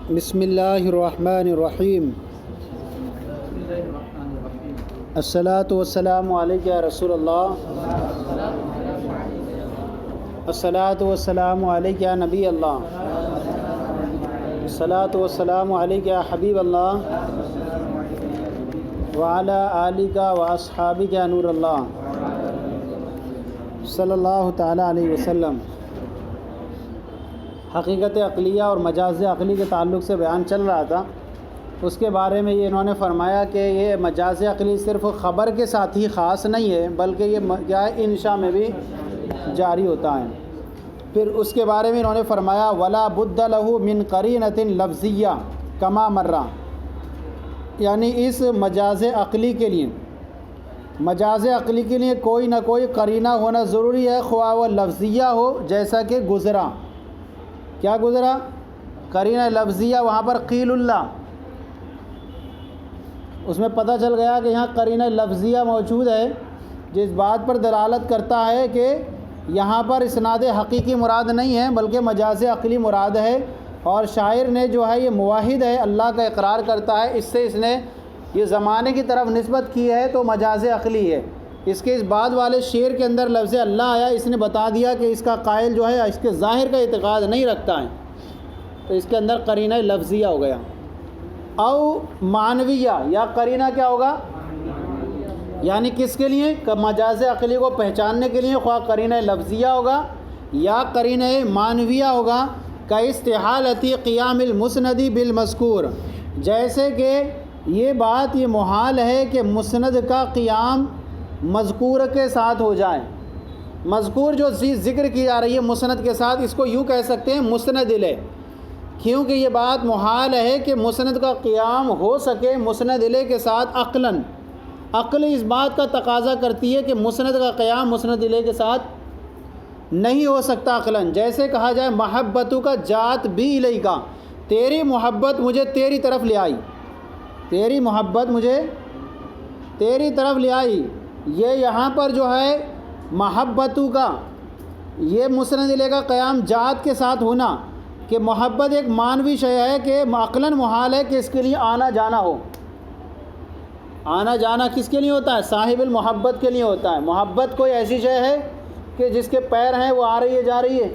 بسم اللہ الرحمن الرحیم الصلاۃ والسلام علیک یا رسول اللہ الصلاۃ والسلام علیک یا نبی اللہ الصلاۃ والسلام علیک یا حبیب اللہ وعلی آلک واصحابک یا نور اللہ صلی اللہ تعالی علیہ وسلم۔ حقیقت عقلیہ اور مجاز عقلی کے تعلق سے بیان چل رہا تھا، اس کے بارے میں یہ انہوں نے فرمایا کہ یہ مجاز عقلی صرف خبر کے ساتھ ہی خاص نہیں ہے، بلکہ یہ کیا ہے انشاء میں بھی جاری ہوتا ہے۔ پھر اس کے بارے میں انہوں نے فرمایا ولا بد له من قرینۃ لفظیہ کما مرہ، یعنی اس مجاز عقلی کے لیے کوئی نہ کوئی قرینہ ہونا ضروری ہے، خواہ وہ لفظیہ ہو جیسا کہ گزرا۔ کیا گزرا؟ قرینہ لفظیہ، وہاں پر قیل اللہ، اس میں پتہ چل گیا کہ یہاں قرینہ لفظیہ موجود ہے، جس بات پر دلالت کرتا ہے کہ یہاں پر اسناد حقیقی مراد نہیں ہے بلکہ مجاز عقلی مراد ہے، اور شاعر نے جو ہے یہ موحد ہے، اللہ کا اقرار کرتا ہے، اس سے اس نے یہ زمانے کی طرف نسبت کی ہے تو مجاز عقلی ہے۔ اس کے اس بعد والے شعر کے اندر لفظ اللہ آیا، اس نے بتا دیا کہ اس کا قائل جو ہے اس کے ظاہر کا اعتقاد نہیں رکھتا ہے، تو اس کے اندر قرینہ لفظیہ ہو گیا۔ او معنویہ، یا قرینہ کیا ہوگا؟ یعنی کس کے لیے؟ کہ مجاز عقلی کو پہچاننے کے لیے خواہ قرینہ لفظیہ ہوگا یا قرینہ معنویہ ہوگا، کا استحالتی قیام المسند بالمذکور، جیسے کہ یہ بات یہ محال ہے کہ مسند کا قیام مذکور کے ساتھ ہو جائے۔ مذکور جو چیز ذکر کی جا رہی ہے مسند کے ساتھ، اس کو یوں کہہ سکتے ہیں مسند الیہ، کیونکہ یہ بات محال ہے کہ مسند کا قیام ہو سکے مسند الیہ کے ساتھ عقلاً۔ عقل اس بات کا تقاضا کرتی ہے کہ مسند کا قیام مسند الیہ کے ساتھ نہیں ہو سکتا عقلاً، جیسے کہا جائے محبتوں کا جات بھی الیہ کا، تیری محبت مجھے تیری طرف لے آئی، تیری محبت مجھے تیری طرف لے آئی۔ یہ یہاں پر جو ہے محبتوں کا، یہ مسند الیہ کا قیام جات کے ساتھ ہونا، کہ محبت ایک معنوی شے ہے کہ عقلاً محال ہے کہ اس کے لیے آنا جانا ہو۔ آنا جانا کس کے لیے ہوتا ہے؟ صاحب المحبت کے لیے ہوتا ہے۔ محبت کوئی ایسی شے ہے کہ جس کے پیر ہیں وہ آ رہی ہے جا رہی ہے،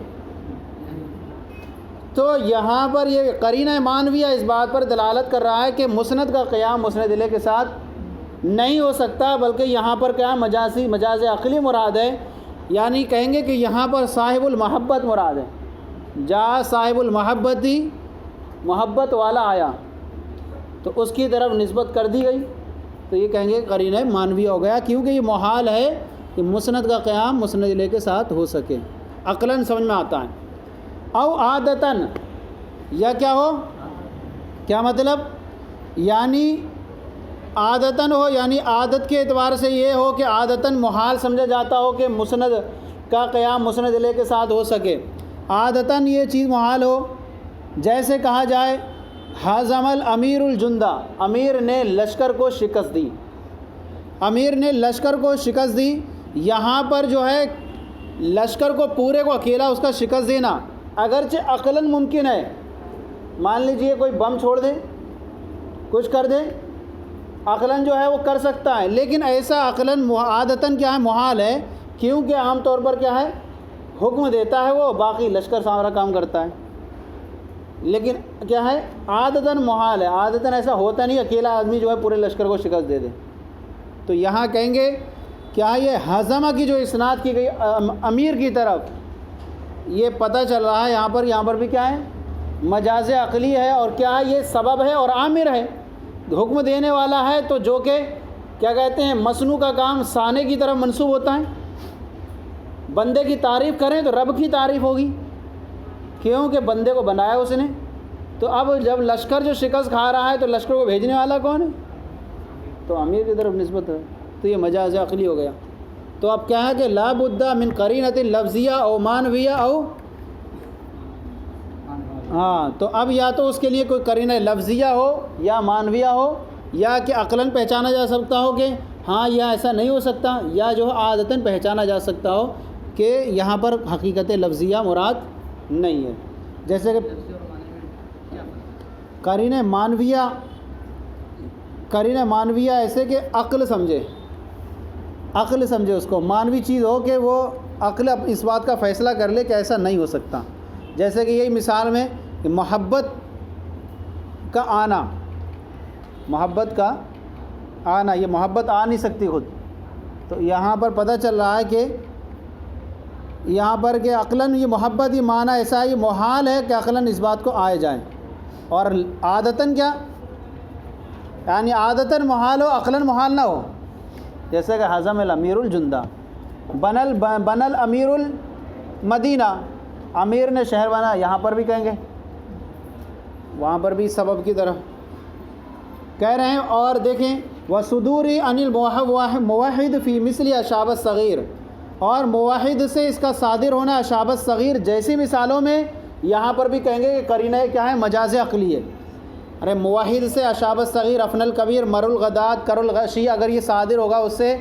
تو یہاں پر یہ قرینہ معنویہ اس بات پر دلالت کر رہا ہے کہ مسند کا قیام مسند الیہ کے ساتھ نہیں ہو سکتا، بلکہ یہاں پر کیا مجاز عقلی مراد ہے، یعنی کہیں گے کہ یہاں پر صاحب المحبت مراد ہے، جا صاحب المحبت ہی محبت والا آیا تو اس کی طرف نسبت کر دی گئی، تو یہ کہیں گے قرینہ معنویہ ہو گیا، کیونکہ یہ محال ہے کہ مسند کا قیام مسند الیہ کے ساتھ ہو سکے، عقلاً سمجھ میں آتا ہے۔ او عادتاً، یا کیا ہو؟ کیا مطلب؟ یعنی عادتاً ہو، یعنی عادت کے اعتبار سے یہ ہو کہ عادتاً محال سمجھا جاتا ہو کہ مسند کا قیام مسند الیہ کے ساتھ ہو سکے، عادتاً یہ چیز محال ہو، جیسے کہا جائے ہزم الامیر الجندہ، امیر نے لشکر کو شکست دی، امیر نے لشکر کو شکست دی۔ یہاں پر جو ہے لشکر کو پورے کو اکیلا اس کا شکست دینا اگرچہ عقلاً ممکن ہے، مان لیجئے کوئی بم چھوڑ دے، کچھ کر دے، عقلاً جو ہے وہ کر سکتا ہے، لیکن ایسا عقلاً عادتاً کیا ہے؟ محال ہے، کیونکہ عام طور پر کیا ہے؟ حکم دیتا ہے وہ، باقی لشکر سارا کام کرتا ہے، لیکن کیا ہے؟ عادتاً محال ہے، عادتاً ایسا ہوتا نہیں اکیلا آدمی جو ہے پورے لشکر کو شکست دے دے۔ تو یہاں کہیں گے کیا یہ ہزمہ کی جو اسناد کی گئی امیر کی طرف، یہ پتہ چل رہا ہے یہاں پر بھی کیا ہے؟ مجاز عقلی ہے، اور کیا ہے؟ یہ سبب ہے اور عامر ہے، حکم دینے والا ہے، تو جو کہ کیا کہتے ہیں مصنوع کا کام صانع کی طرف منسوب ہوتا ہے۔ بندے کی تعریف کریں تو رب کی تعریف ہوگی، کیونکہ بندے کو بنایا اس نے، تو اب جب لشکر جو شکست کھا رہا ہے تو لشکر کو بھیجنے والا کون ہے؟ تو امیر کی طرف نسبت ہے، تو یہ مجاز عقلی ہو گیا۔ تو اب کیا ہے کہ لا بد من قرینۃ لفظیہ او معنویہ او، ہاں تو اب یا تو اس کے لیے کوئی قرینہ لفظیہ ہو یا معنویہ ہو، یا کہ عقلاً پہچانا جا سکتا ہو کہ ہاں یہ ایسا نہیں ہو سکتا، یا جو عادتاً پہچانا جا سکتا ہو کہ یہاں پر حقیقت لفظیہ مراد نہیں ہے، جیسے کہ قرینہ مانویہ ایسے کہ عقل سمجھے اس کو، مانوی چیز ہو کہ وہ عقل اس بات کا فیصلہ کر لے کہ ایسا نہیں ہو سکتا. جیسے کہ یہی مثال میں کہ محبت کا آنا، یہ محبت آ نہیں سکتی خود. تو یہاں پر پتہ چل رہا ہے کہ یہاں پر کہ عقلاً یہ محبت، یہ معنی ایسا ہے، یہ محال ہے کہ عقلاً اس بات کو آئے جائیں. اور عادتاً کیا، یعنی عادتاً محال ہو، عقلاً محال نہ ہو. جیسے کہ حزم الامیر الجندہ، بنل امیر المدینہ، امیر نے شہر بنا. یہاں پر بھی کہیں گے، وہاں پر بھی سبب کی طرف کہہ رہے ہیں. اور دیکھیں وصدوری عن الموحد فی مثل اشاب الصغیر، اور موحد سے اس کا صادر ہونا اشاب الصغیر جیسی مثالوں میں یہاں پر بھی کہیں گے کہ قرینہ کیا ہے، مجاز عقلی ہے. ارے موحد سے اشاب الصغیر، افن الکبیر، مر الغدات، کر الغشی، اگر یہ صادر ہوگا اس سے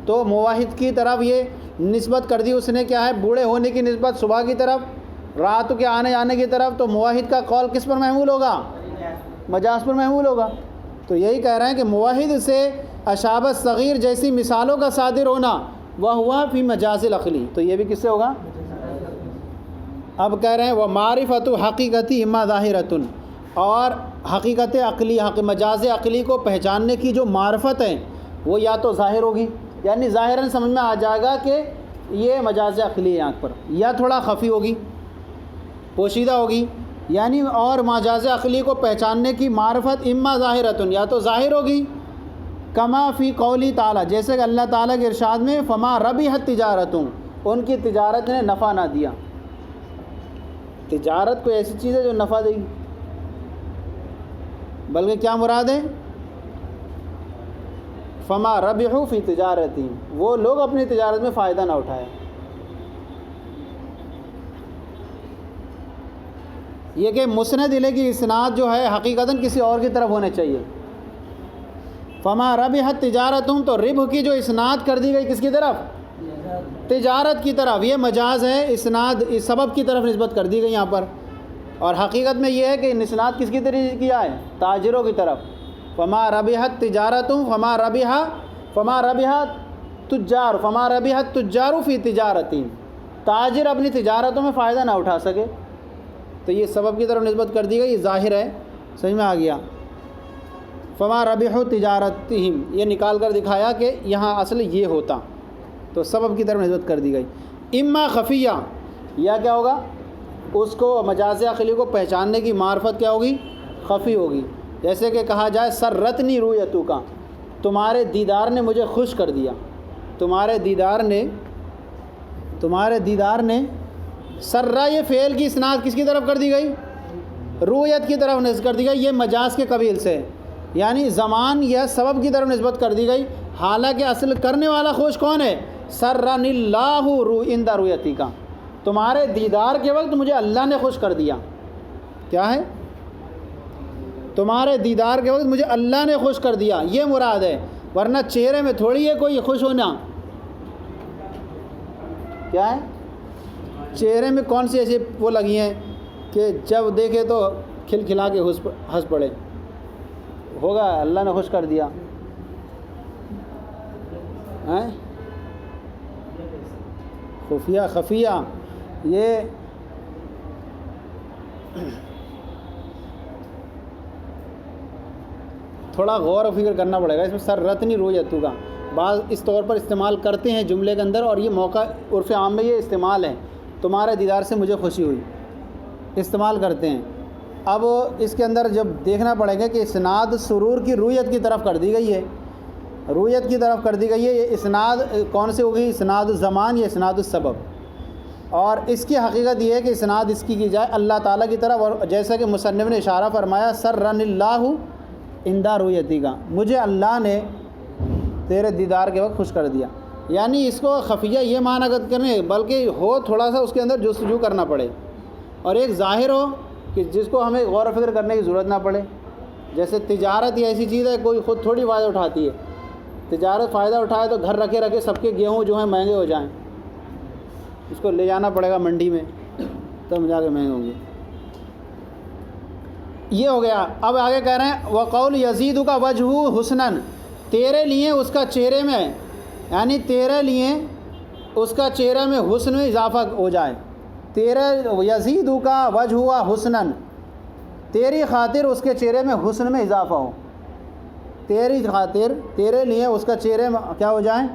تو موحد کی طرف یہ نسبت کر دی اس نے، کیا ہے، بوڑھے ہونے کی نسبت صبح کی طرف، رات کے آنے جانے کی طرف. تو موحد کا قول کس پر محمول ہوگا؟ مجاز پر محمول ہوگا. تو یہی کہہ رہے ہیں کہ موحد سے اشاب الصغیر جیسی مثالوں کا صادر ہونا وہ ہوا فی مجاز العقلی، تو یہ بھی کس سے ہوگا؟ اب کہہ رہے ہیں وہ معرفت حقیقتی اما ظاہرۃ، اور حقیقت عقلی، مجاز عقلی کو پہچاننے کی جو معرفت ہے وہ یا تو ظاہر ہوگی، یعنی ظاہراً سمجھ میں آ جائے گا کہ یہ مجاز عقلی ہے یہاں پر، یا تھوڑا خفی ہوگی، پوشیدہ ہوگی. یعنی اور مجاز عقلی کو پہچاننے کی معرفت اما ظاہرۃ، یا تو ظاہر ہوگی، کما فی قولی تعالیٰ، جیسے کہ اللہ تعالیٰ کے ارشاد میں فما ربحت تجارتوں، ان کی تجارت نے نفع نہ دیا. تجارت کوئی ایسی چیز ہے جو نفع دے گی، بلکہ کیا مراد ہے؟ فما ربحوا فی تجارتہم، وہ لوگ اپنی تجارت میں فائدہ نہ اٹھائے. یہ کہ مسند الیہ کی اسناد جو ہے حقیقتاً کسی اور کی طرف ہونے چاہیے. فما ربحت تجارتہم، تو ربح کی جو اسناد کر دی گئی کس کی طرف؟ تجارت کی طرف. یہ مجاز ہے، اسناد اس سبب کی طرف نسبت کر دی گئی یہاں پر. اور حقیقت میں یہ ہے کہ اسناد کس کی طرف کیا ہے؟ تاجروں کی طرف. فما ربحت تجارتہم، فما ربحت تجار، فما ربحت تجار فی تجارتہم، تاجر اپنی تجارتوں میں فائدہ نہ اٹھا سکے. تو یہ سبب کی طرف نسبت کر دی گئی، یہ ظاہر ہے، سمجھ میں آ گیا. فما ربحوا تجارتہم، یہ نکال کر دکھایا کہ یہاں اصل یہ ہوتا، تو سبب کی طرف نسبت کر دی گئی. اما خفیہ، یا کیا ہوگا؟ اس کو مجاز عقلی کو پہچاننے کی معرفت کیا ہوگی؟ خفی ہوگی. جیسے کہ کہا جائے سرتنی رؤیتک، تمہارے دیدار نے مجھے خوش کر دیا. تمہارے دیدار نے سرہ، یہ فعل کی اسناد کس کی طرف کر دی گئی؟ رؤیت کی طرف نسبت کر دی گئی. یہ مجاز کے قبیل سے، یعنی زمان یا سبب کی طرف نسبت کر دی گئی، حالانکہ اصل کرنے والا خوش کون ہے؟ سرنی اللہ عند رؤیتی کا، تمہارے دیدار کے وقت مجھے اللہ نے خوش کر دیا. کیا ہے؟ تمہارے دیدار کے وقت مجھے اللہ نے خوش کر دیا، یہ مراد ہے. ورنہ چہرے میں تھوڑی ہے کوئی خوش ہونا. کیا ہے؟ چہرے میں کون سی ایسی وہ لگی ہیں کہ جب دیکھے تو کھلکھلا کے ہنس پڑے؟ ہوگا اللہ نے خوش کر دیا. خفیہ یہ تھوڑا غور و فکر کرنا پڑے گا. اس میں سررتنی رؤیتک کا بعض اس طور پر استعمال کرتے ہیں جملے کے اندر، اور یہ موقع عرف عام میں یہ استعمال ہے. تمہارے دیدار سے مجھے خوشی ہوئی، استعمال کرتے ہیں. اب اس کے اندر جب دیکھنا پڑے گا کہ اسناد سرور کی رؤیت کی طرف کر دی گئی ہے، رؤیت کی طرف کر دی گئی ہے. یہ اسناد کون سے ہوگی؟ اسناد الزمان یا اسناد السبب. اور اس کی حقیقت یہ ہے کہ اسناد اس کی جائے اللہ تعالیٰ کی طرف. اور جیسا کہ مصنف نے اشارہ فرمایا سرن اللہ عند رؤیتی کا، مجھے اللہ نے تیرے دیدار کے وقت خوش کر دیا. یعنی اس کو خفیہ یہ معنی کرنے، بلکہ ہو تھوڑا سا اس کے اندر جستجو کرنا پڑے، اور ایک ظاہر ہو کہ جس کو ہمیں غور و فکر کرنے کی ضرورت نہ پڑے. جیسے تجارت یہ ایسی چیز ہے کوئی خود تھوڑی فائدہ اٹھاتی ہے. تجارت فائدہ اٹھائے تو گھر رکھے سب کے گیہوں جو ہیں مہنگے ہو جائیں، اس کو لے جانا پڑے گا منڈی میں، تب جا کے مہنگے ہوں گے. یہ ہو گیا. اب آگے کہہ رہے ہیں وقول یزید کا وجہ حسنن، تیرے لیے اس کا چہرے میں، یعنی تیرے لیے اس کا چہرے میں حسن میں اضافہ ہو جائے. تیرے یزید کا وجہ حسنن، تیری خاطر اس کے چہرے میں حسن میں اضافہ ہو، تیری خاطر تیرے لیے اس کا چہرے میں کیا ہو جائے،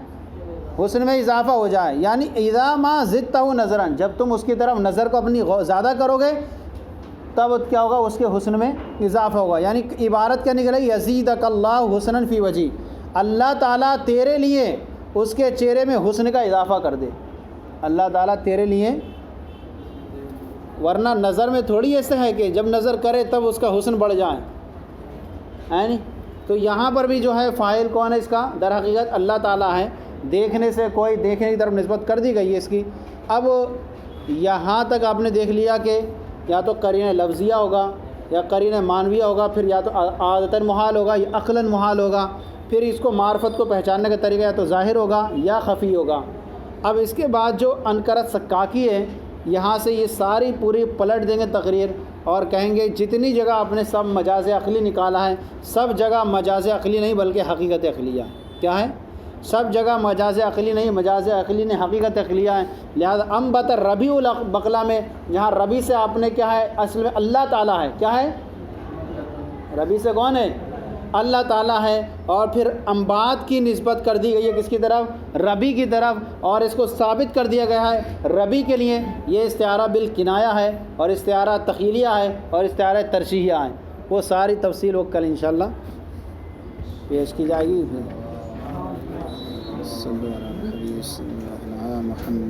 حسن میں اضافہ ہو جائے. یعنی اذا ما زدتہ نظراً، جب تم اس کی طرف نظر کو اپنی زیادہ کرو گے تب کیا ہوگا، اس کے حسن میں اضافہ ہوگا. یعنی عبارت کیا نکلے، یزیدک اللہ حسناً فی وجہ، اللہ تعالیٰ تیرے لیے اس کے چہرے میں حسن کا اضافہ کر دے. اللہ تعالیٰ تیرے لیے، ورنہ نظر میں تھوڑی ایسا ہے کہ جب نظر کرے تب اس کا حسن بڑھ جائے، ہے نہیں. تو یہاں پر بھی جو ہے فاعل کون ہے اس کا، در حقیقت اللہ تعالیٰ ہے. دیکھنے سے کوئی دیکھنے کی طرف نسبت کر دی گئی ہے اس کی. اب یہاں تک آپ نے دیکھ لیا کہ یا تو قرینہ لفظیہ ہوگا یا قرینہ معنویہ ہوگا، پھر یا تو عادتاً محال ہوگا یا عقلاً محال ہوگا. پھر اس کو معرفت کو پہچاننے کا طریقہ یا تو ظاہر ہوگا یا خفی ہوگا. اب اس کے بعد جو انکرت سکاکی ہے، یہاں سے یہ ساری پوری پلٹ دیں گے تقریر اور کہیں گے جتنی جگہ آپ نے سب مجاز عقلی نکالا ہے، سب جگہ مجاز عقلی نہیں بلکہ حقیقت عقلیہ کیا ہے، سب جگہ مجاز عقلی نہیں، مجاز عقلی نے حقیقت عقلیہ ہے. لہذا انبت ربیع البقلہ میں جہاں ربی سے آپ نے کیا ہے، اصل میں اللہ تعالیٰ ہے، کیا ہے، ربی سے کون ہے، اللہ تعالیٰ ہے. اور پھر انبات کی نسبت کر دی گئی ہے کس کی طرف، ربی کی طرف، اور اس کو ثابت کر دیا گیا ہے ربی کے لیے یہ استعارہ بالکنایہ ہے اور استعارہ تخیلیہ ہے اور استعارہ ترشیحیہ ہے. وہ ساری تفصیل وہ کل انشاءاللہ پیش کی جائے گی.